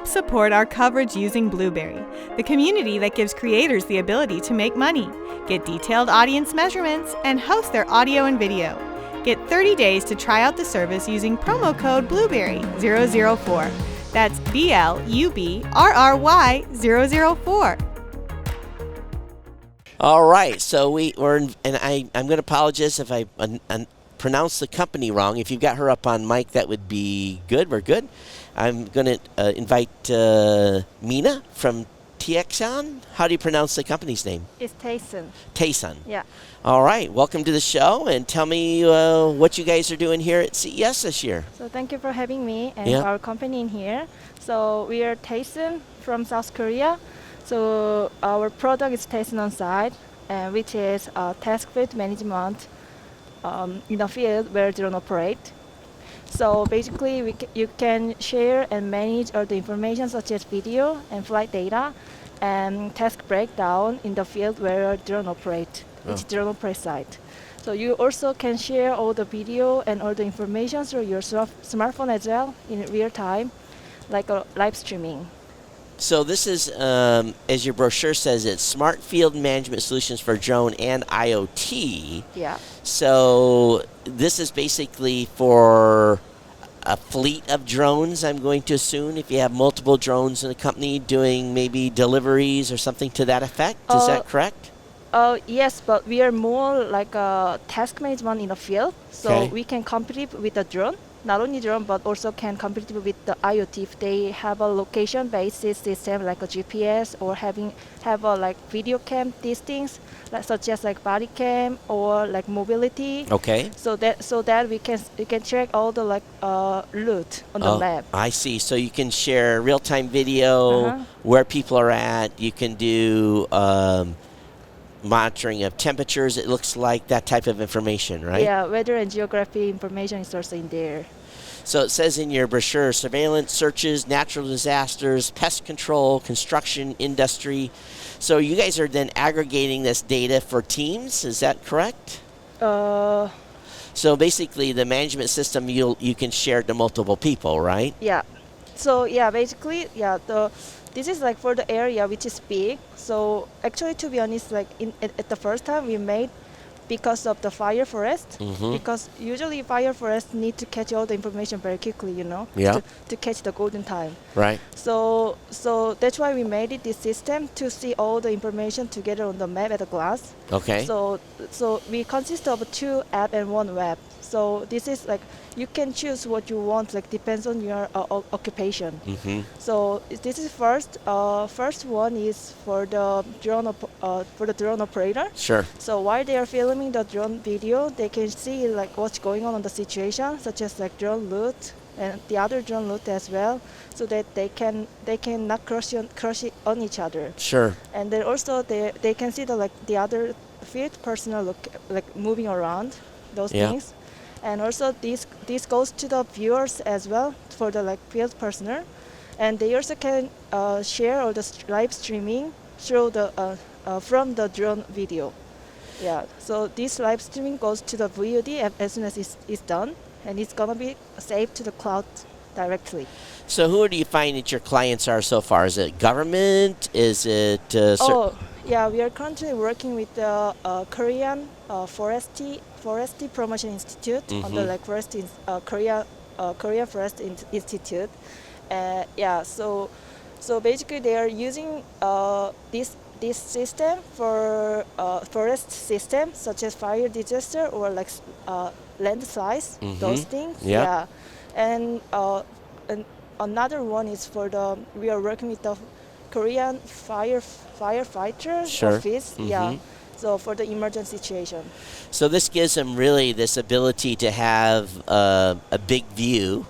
Help support our coverage using Blueberry, the community that gives creators the ability to make money, get detailed audience measurements, and host their audio and video. Get 30 days to try out the service using promo code Blueberry004. That's BLUBRRY004. All right, so I'm going to apologize if I pronounce the company wrong. If you've got her up on mic, that would be good. We're good. I'm going to invite Mina from TEIXON. How do you pronounce the company's name? It's TEIXON. TEIXON. Yeah. All right, welcome to the show, and tell me what you guys are doing here at CES this year. So thank you for having me and our company in here. So we are TEIXON from South Korea. So our product is TEIXON On-Site, which is task field management in the field where drone operate. So basically, you can share and manage all the information such as video and flight data and task breakdown in the field where drone operate, which is drone operate site. So you also can share all the video and all the information through your smartphone as well in real time, like a live streaming. So this is, as your brochure says, it's Smart Field Management Solutions for Drone and IoT. Yeah. So this is basically for a fleet of drones, I'm going to assume, if you have multiple drones in a company doing maybe deliveries or something to that effect. Is that correct? Yes, but we are more like a task management in the field. So we can compete with the drone. Not only drone, but also can compete with the IoT if they have a location-based system like a GPS or have a like video cam, these things, such as like body cam or like mobility. Okay. So that we can track all the like route on the map. I see. So you can share real-time video where people are at. You can do monitoring of temperatures, it looks like, that type of information, right? Yeah, weather and geography information is also in there. So it says in your brochure, surveillance, searches, natural disasters, pest control, construction, industry. So you guys are then aggregating this data for teams, is that correct? So basically the management system you can share to multiple people, right? Yeah. So yeah, basically, yeah, this is like for the area which is big. So actually, to be honest, like at the first time we made because of the fire forest, because usually fire forest need to catch all the information very quickly, to catch the golden time. Right. So that's why we made this system to see all the information together on the map at a glance. Okay. So we consist of 2 app and 1 web. So this is like you can choose what you want, like depends on your occupation. So this is first one is for the drone operator. Sure. So while they are filming the drone video, they can see like what's going on the situation, such as like drone route and the other drone route as well, so that they can not crush it on each other. Sure. And then also they can see the other field personnel like moving around those things. And also this goes to the viewers as well for the like field personnel, and they also can share all the live streaming through the from the drone video. Yeah. So this live streaming goes to the VOD as soon as it's done, and it's gonna be saved to the cloud directly. So who do you find that your clients are so far? Is it government? Is it? Yeah, we are currently working with the Korean Forestry Promotion Institute on the like Korea Forest Institute. Yeah, so basically they are using this system for forest systems such as fire disaster or like landslides, those things. Yeah, and another one is we are working with the Korean firefighter office. Yeah. So for the emergency situation. So this gives them really this ability to have a big view,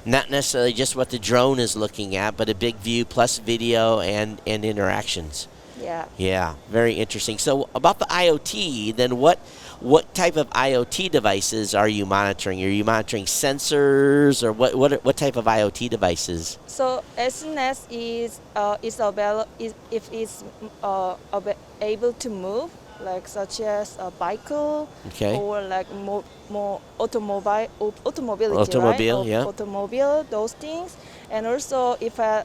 not necessarily just what the drone is looking at, but a big view plus video and interactions. Yeah. Yeah, very interesting. So about the IoT, then what type of IoT devices are you monitoring? Are you monitoring sensors, or what type of IoT devices? So as soon as if it's able to move, like such as a bicycle, Okay. or like more automobile, automobility, Automobile, right? yeah. Automobile, those things. And also if I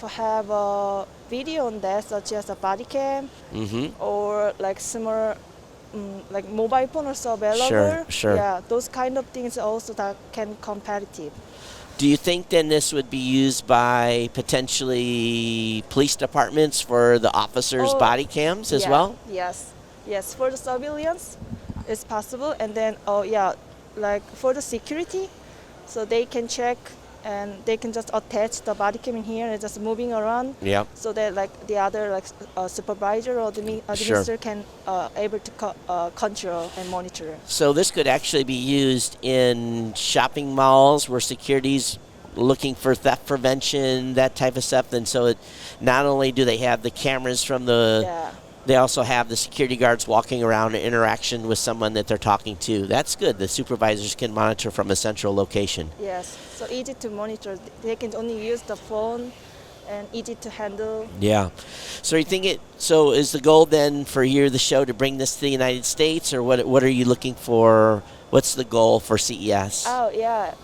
have a video on that, such as a body cam, or like similar, like mobile phone also available. Sure. Yeah, those kind of things also that can competitive. Do you think then this would be used by potentially police departments for the officers' body cams as well? Yes, for the surveillance, it's possible. And then like for the security, so they can check and they can just attach the body cam in here and just moving around. Yeah. So that like the other like supervisor or the administrator can able to control and monitor. So this could actually be used in shopping malls where security's looking for theft prevention, that type of stuff. And so it, not only do they have the cameras from they also have the security guards walking around in interaction with someone that they're talking to. That's good. The supervisors can monitor from a central location. Yes, so easy to monitor. They can only use the phone and easy to handle. Yeah. So you think so is the goal then for the show to bring this to the United States, or what are you looking for? What's the goal for CES? Oh, yeah.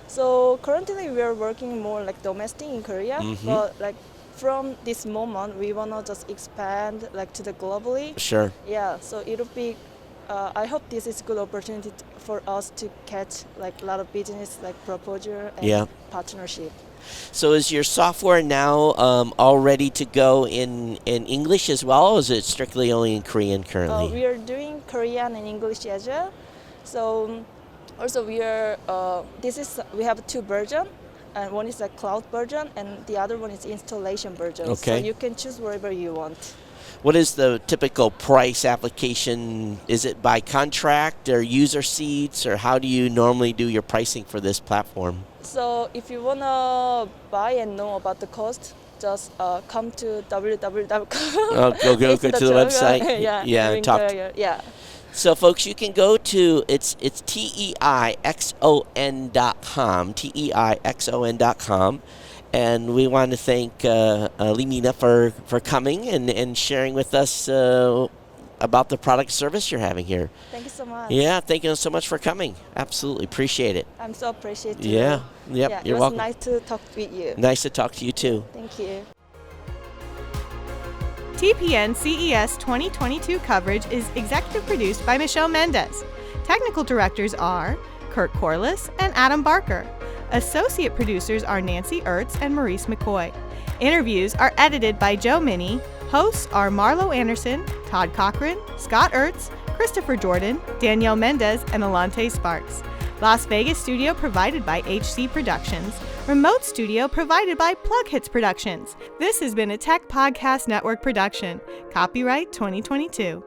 So currently we are working more like domestic in Korea, but like from this moment we wanna just expand like to the globally. Sure. Yeah. So it'll be. I hope this is a good opportunity for us to catch like a lot of business like proposal and partnership. So is your software now all ready to go in English as well, or is it strictly only in Korean currently? We are doing Korean and English as well. So also we have two versions, and one is a cloud version and the other one is installation version. Okay. So you can choose wherever you want. What is the typical price application? Is it by contract or user seats, or how do you normally do your pricing for this platform? So if you wanna buy and know about the cost, just come to www.com. Go to the website. Talk. Yeah. So folks, you can go to it's TEIXON.com, TEIXON.com. And we want to thank Linina for coming and sharing with us about the product service you're having here. Thank you so much. Yeah, thank you so much for coming. Absolutely appreciate it. I'm so appreciative. Yeah, you're welcome. It was nice to talk with you. Nice to talk to you too. Thank you. TPN CES 2022 coverage is executive produced by Michelle Mendez. Technical directors are Kurt Corliss and Adam Barker. Associate producers are Nancy Ertz and Maurice McCoy. Interviews are edited by Joe Minnie. Hosts are Marlo Anderson, Todd Cochran, Scott Ertz, Christopher Jordan, Danielle Mendez, and Alante Sparks. Las Vegas studio provided by HC Productions. Remote studio provided by PLUGHITZ Productions. This has been a Tech Podcast Network production. Copyright 2022.